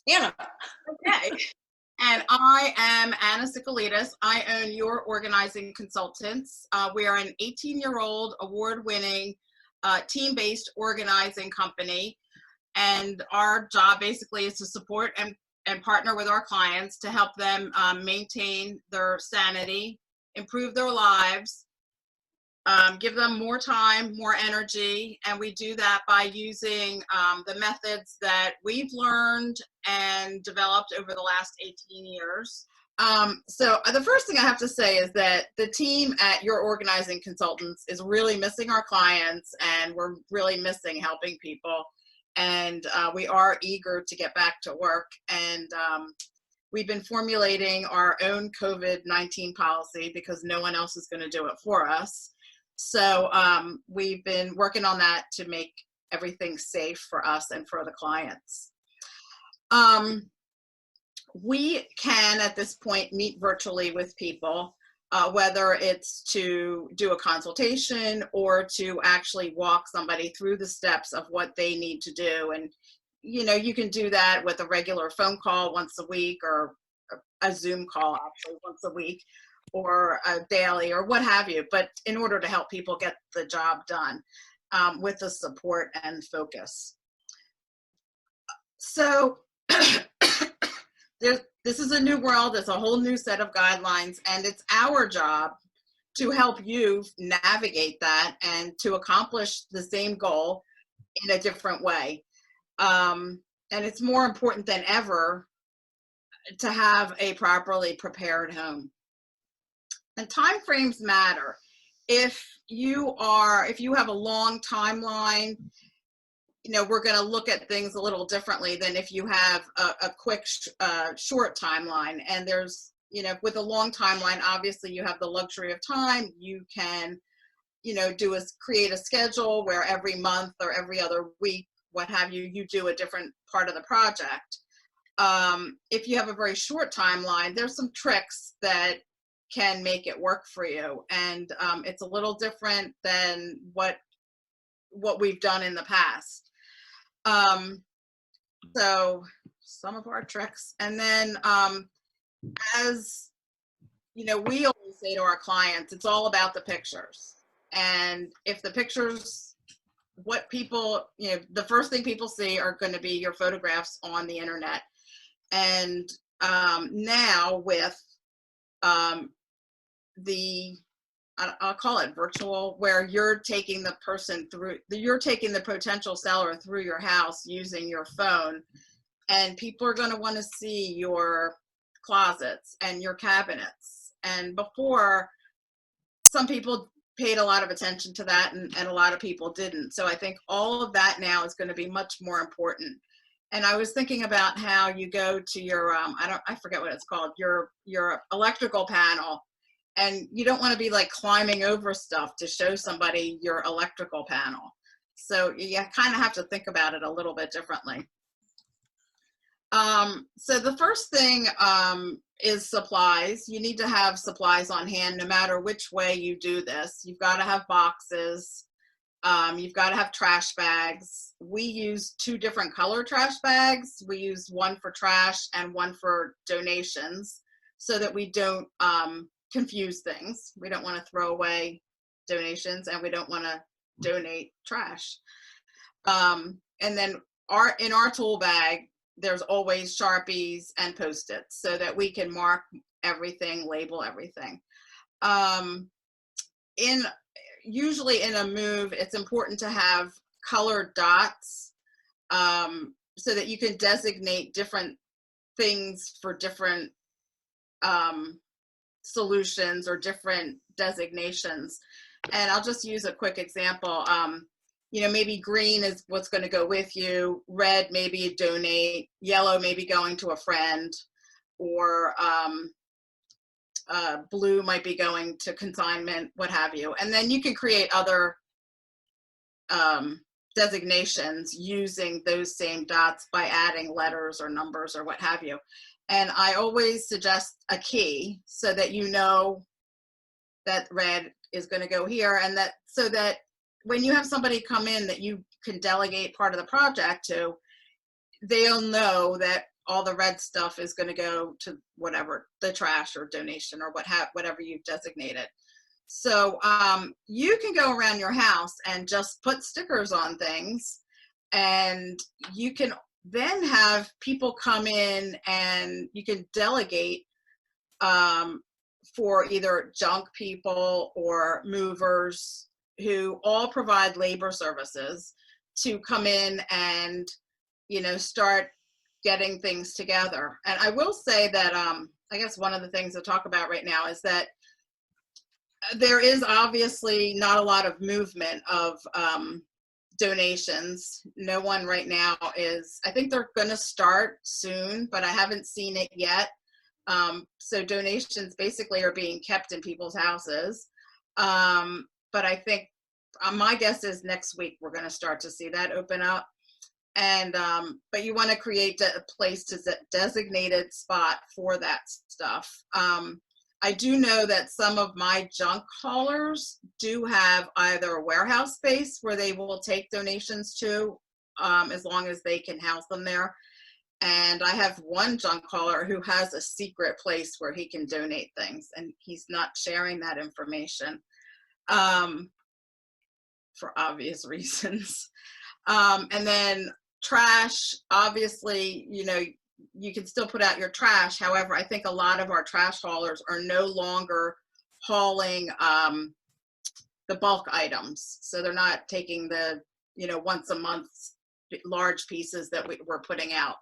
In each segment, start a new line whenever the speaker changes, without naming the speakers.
Anna.
Okay. And I am Anna Sikolitis. I own Your Organizing Consultants. We are an 18-year-old award-winning team-based organizing company. And our job basically is to support and partner with our clients to help them maintain their sanity, improve their lives, give them more time, more energy, and we do that by using the methods that we've learned and developed over the last 18 years. So the first thing I have to say is that the team at Your Organizing Consultants is really missing our clients, and we're really missing helping people. And we are eager to get back to work. And we've been formulating our own COVID-19 policy because no one else is going to do it for us. So we've been working on that to make everything safe for us and for the clients. We can, at this point, meet virtually with people, whether it's to do a consultation or to actually walk somebody through the steps of what they need to do. And, you know, you can do that with a regular phone call once a week, or a Zoom call actually once a week, or a daily, or what have you, but in order to help people get the job done with the support and focus. So this is a new world. It's a whole new set of guidelines, and it's our job to help you navigate that and to accomplish the same goal in a different way. And it's more important than ever to have a properly prepared home. And time frames matter. If you have a long timeline, you know, we're going to look at things a little differently than if you have a quick, short timeline. And there's, you know, with a long timeline, obviously you have the luxury of time. You can, you know, create a schedule where every month or every other week, what have you, you do a different part of the project. If you have a very short timeline, there's some tricks that can make it work for you. And it's a little different than what we've done in the past. So some of our tricks. And then as you know, we always say to our clients, it's all about the pictures. And if the pictures, what people, you know, the first thing people see are going to be your photographs on the internet. And now with I'll call it virtual, where you're taking the person through, you're taking the potential seller through your house using your phone, and people are going to want to see your closets and your cabinets. And before, some people paid a lot of attention to that, and a lot of people didn't. So I think all of that now is going to be much more important. And I was thinking about how you go to your, I forget what it's called, your electrical panel, and you don't want to be like climbing over stuff to show somebody your electrical panel. So you kind of have to think about it a little bit differently. So the first thing is supplies. You need to have supplies on hand no matter which way you do this. You've got to have boxes. You've got to have trash bags. We use 2 different color trash bags. We use one for trash and one for donations, so that we don't confuse things. We don't want to throw away donations, and we don't want to donate trash. And then in our tool bag, there's always Sharpies and Post-its so that we can mark everything, label everything. Usually in a move, it's important to have colored dots so that you can designate different things for different solutions or different designations. And I'll just use a quick example. You know, maybe green is what's going to go with you, red maybe donate, yellow maybe going to a friend, or blue might be going to consignment, what have you. And then you can create other designations using those same dots by adding letters or numbers or what have you. And I always suggest a key so that you know that red is going to go here, and that so that when you have somebody come in that you can delegate part of the project to, they'll know that all the red stuff is going to go to whatever, the trash or donation or whatever you've designated. So you can go around your house and just put stickers on things, and you can then have people come in and you can delegate for either junk people or movers who all provide labor services to come in and, you know, start getting things together. And I will say that I guess one of the things to talk about right now is that there is obviously not a lot of movement of donations. No one right now is, I think they're going to start soon, but I haven't seen it yet. So donations basically are being kept in people's houses. But I think my guess is next week we're going to start to see that open up. And but you want to create a place to designated spot for that stuff. I do know that some of my junk haulers do have either a warehouse space where they will take donations to, as long as they can house them there. And I have one junk hauler who has a secret place where he can donate things, and he's not sharing that information for obvious reasons. And then trash, obviously, you know, you can still put out your trash. However, I think a lot of our trash haulers are no longer hauling the bulk items. So they're not taking the, you know, once a month large pieces that we're putting out.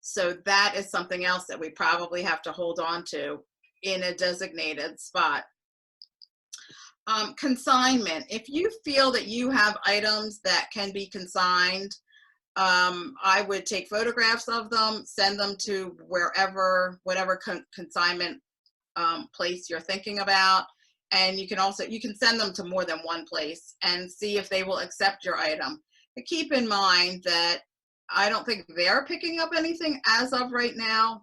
So that is something else that we probably have to hold on to in a designated spot. Consignment. If you feel that you have items that can be consigned, I would take photographs of them, send them to whatever consignment place you're thinking about. And you can send them to more than one place and see if they will accept your item. But keep in mind that I don't think they're picking up anything as of right now.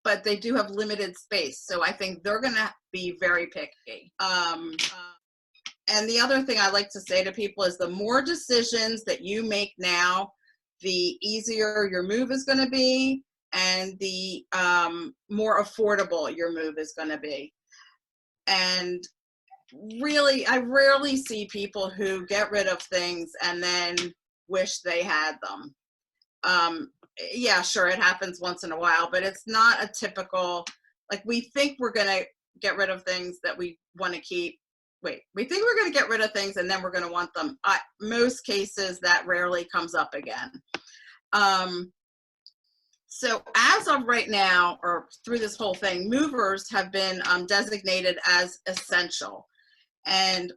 But they do have limited space. So I think they're gonna be very picky. And the other thing I like to say to people is the more decisions that you make now, the easier your move is gonna be, and the more affordable your move is gonna be. And really, I rarely see people who get rid of things and then wish they had them. Yeah, sure, it happens once in a while, but it's not a typical, like, we think we're gonna get rid of things that we want to keep. We think we're gonna get rid of things and then we're gonna want them. Most cases, that rarely comes up again. So as of right now, or through this whole thing, movers have been designated as essential. And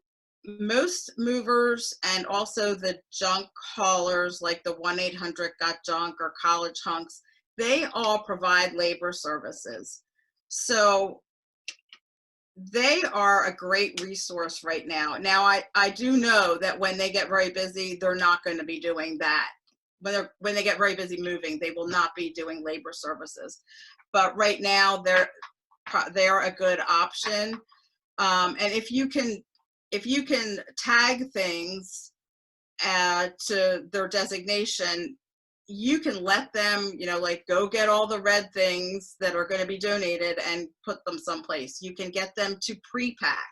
most movers and also the junk haulers, like the 1-800-GOT-JUNK or College Hunks, they all provide labor services. So they are a great resource right now. Now, I do know that when they get very busy, they're not going to be doing that. When they get very busy moving, they will not be doing labor services. But right now, they're a good option. And if you can tag things to their designation, you can let them, you know, like, go get all the red things that are going to be donated and put them someplace. You can get them to pre-pack.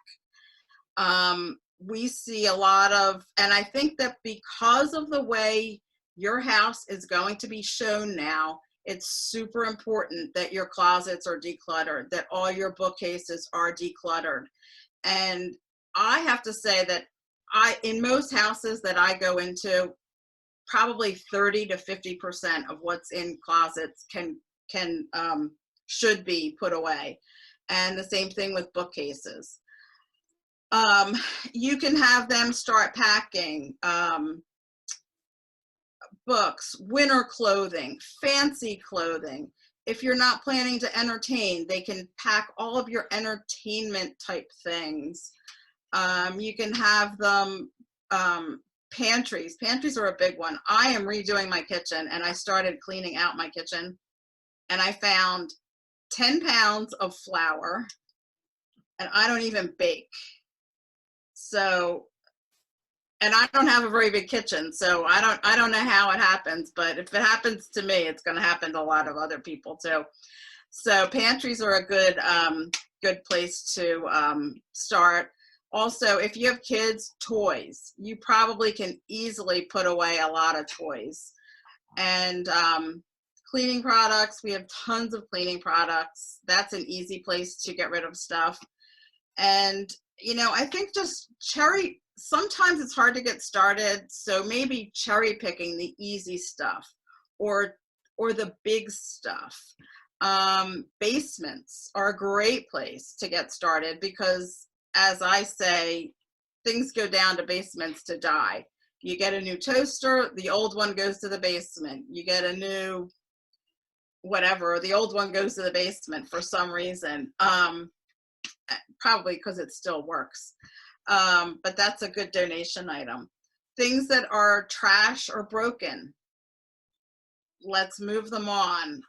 We see a lot of, and I think that because of the way your house is going to be shown now, it's super important that your closets are decluttered, that all your bookcases are decluttered. And I have to say that in most houses that I go into, probably 30 to 50% of what's in closets should be put away. And the same thing with bookcases. You can have them start packing books, winter clothing, fancy clothing. If you're not planning to entertain, they can pack all of your entertainment type things. You can have them, pantries. Pantries are a big one. I am redoing my kitchen, and I started cleaning out my kitchen, and I found 10 pounds of flour, and I don't even bake. So, and I don't have a very big kitchen, so I don't know how it happens, but if it happens to me, it's going to happen to a lot of other people too. So pantries are a good place to start. Also, if you have kids, toys. You probably can easily put away a lot of toys. And cleaning products, we have tons of cleaning products. That's an easy place to get rid of stuff. And, you know, I think just sometimes it's hard to get started. So maybe cherry picking the easy stuff or the big stuff. Basements are a great place to get started because, as I say, things go down to basements to die. You get a new toaster, the old one goes to the basement. You get a new whatever, the old one goes to the basement for some reason. Probably because it still works. But that's a good donation item. Things that are trash or broken, let's move them on.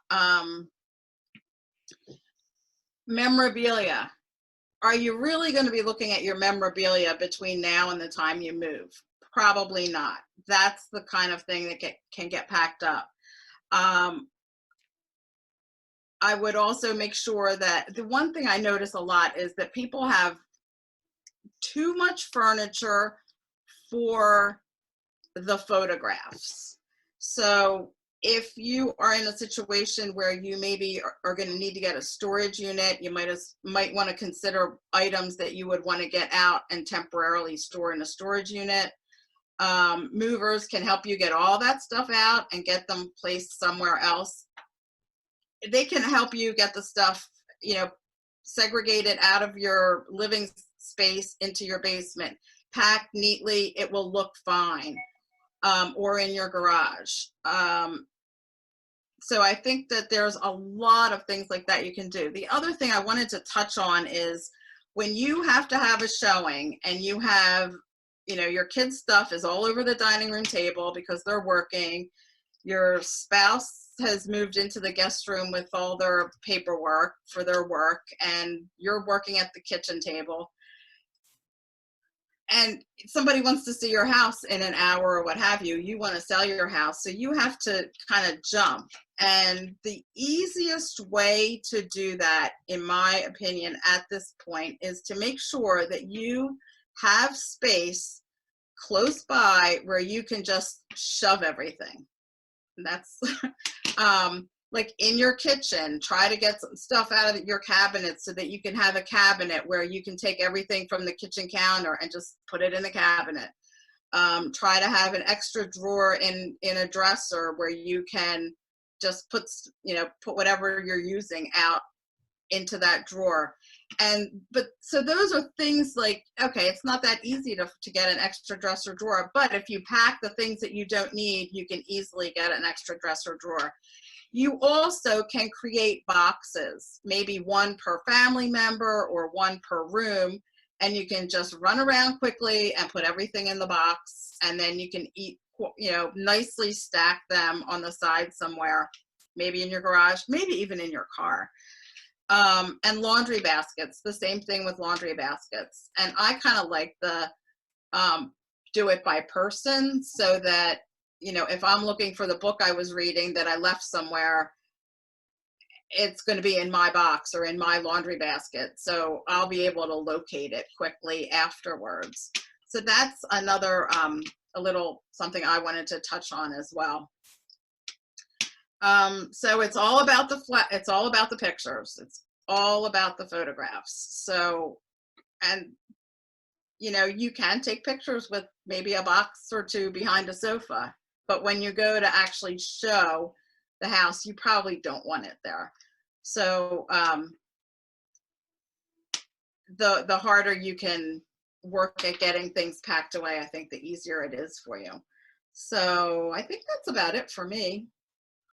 Memorabilia. Are you really going to be looking at your memorabilia between now and the time you move? Probably not. That's the kind of thing that can get packed up. I would also make sure that the one thing I notice a lot is that people have too much furniture for the photographs. So if you are in a situation where you maybe are going to need to get a storage unit, you might want to consider items that you would want to get out and temporarily store in a storage unit. Movers can help you get all that stuff out and get them placed somewhere else. They can help you get the stuff, you know, segregated out of your living space into your basement, packed neatly. It will look fine. Or in your garage. So I think that there's a lot of things like that you can do. The other thing I wanted to touch on is when you have to have a showing and you have, you know, your kids' stuff is all over the dining room table because they're working, your spouse has moved into the guest room with all their paperwork for their work, and you're working at the kitchen table, and somebody wants to see your house in an hour or what have you, you want to sell your house. So you have to kind of jump. And the easiest way to do that, in my opinion, at this point, is to make sure that you have space close by where you can just shove everything. And that's like in your kitchen, try to get some stuff out of your cabinet so that you can have a cabinet where you can take everything from the kitchen counter and just put it in the cabinet. Try to have an extra drawer in a dresser where you can just put whatever you're using out into that drawer. But so those are things like, okay, it's not that easy to get an extra dresser drawer, but if you pack the things that you don't need, you can easily get an extra dresser drawer. You also can create boxes, maybe one per family member or one per room, and you can just run around quickly and put everything in the box, and then you can nicely stack them on the side somewhere, maybe in your garage, maybe even in your car. And laundry baskets, the same thing with laundry baskets. And I kind of like the do it by person, so that, you know, if I'm looking for the book I was reading that I left somewhere, it's going to be in my box or in my laundry basket. So I'll be able to locate it quickly afterwards. So that's another, a little something I wanted to touch on as well. So it's all about it's all about the pictures. It's all about the photographs. So, and you know, you can take pictures with maybe a box or two behind a sofa, but when you go to actually show the house, you probably don't want it there. So the harder you can work at getting things packed away, I think the easier it is for you. So I think that's about it for me.